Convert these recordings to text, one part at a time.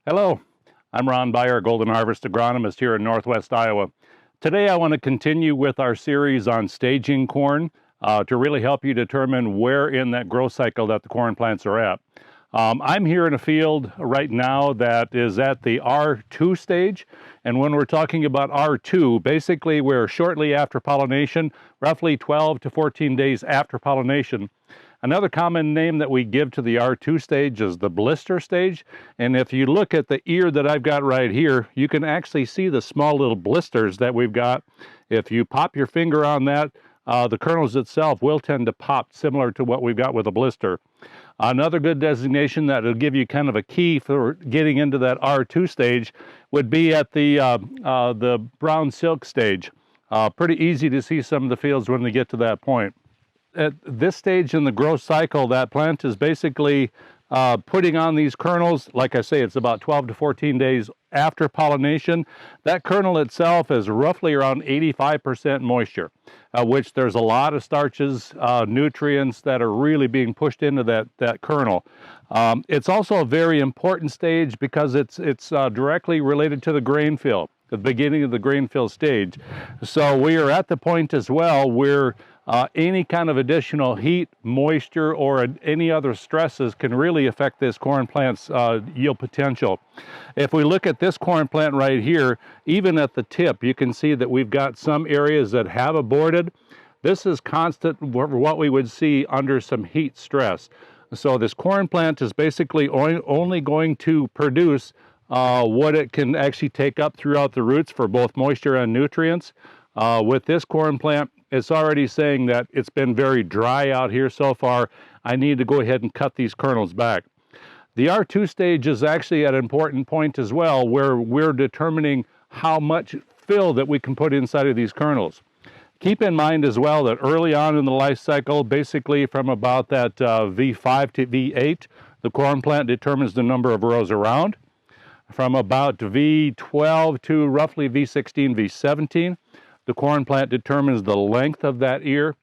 Hello, I'm Ron Beyer, Golden Harvest Agronomist here in Northwest Iowa. Today I want to continue with our series on staging corn to really help you determine where in that growth cycle that the corn plants are at. I'm here in a field right now that is at the R2 stage, and when we're talking about R2, basically we're shortly after pollination, roughly 12 to 14 days after pollination. Another common name that we give to the R2 stage is the blister stage. And if you look at the ear that I've got right here, you can actually see the small little blisters that we've got. If you pop your finger on that, the kernels itself will tend to pop similar to what we've got with a blister. Another good designation that will give you kind of a key for getting into that R2 stage would be at the brown silk stage. Pretty easy to see some of the fields when they get to that point. At this stage in the growth cycle, that plant is basically putting on these kernels. Like I say, it's about 12 to 14 days after pollination. That kernel itself is roughly around 85% moisture, which there's a lot of starches, nutrients that are really being pushed into that kernel. It's also a very important stage because it's directly related to the grain fill, the beginning of the grain fill stage. So we are at the point as well where any kind of additional heat, moisture, or any other stresses can really affect this corn plant's yield potential. If we look at this corn plant right here, even at the tip, you can see that we've got some areas that have aborted. This is constant what we would see under some heat stress. So this corn plant is basically only going to produce what it can actually take up throughout the roots for both moisture and nutrients. With this corn plant, it's already saying that it's been very dry out here so far. I need to go ahead and cut these kernels back. The R2 stage is actually at an important point as well, where we're determining how much fill that we can put inside of these kernels. Keep in mind as well that early on in the life cycle, basically from about that V5 to V8, the corn plant determines the number of rows around. From about V12 to roughly V16, V17, the corn plant determines the length of that ear.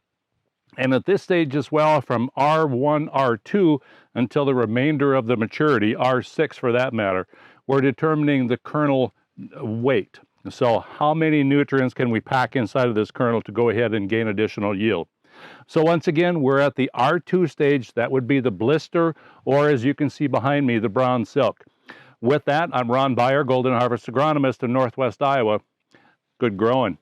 And at this stage as well, from R1, R2 until the remainder of the maturity, R6 for that matter, we're determining the kernel weight. So how many nutrients can we pack inside of this kernel to go ahead and gain additional yield? So once again, we're at the R2 stage. That would be the blister, or as you can see behind me, the brown silk. With that, I'm Ron Beyer, Golden Harvest Agronomist in Northwest Iowa. Good growing.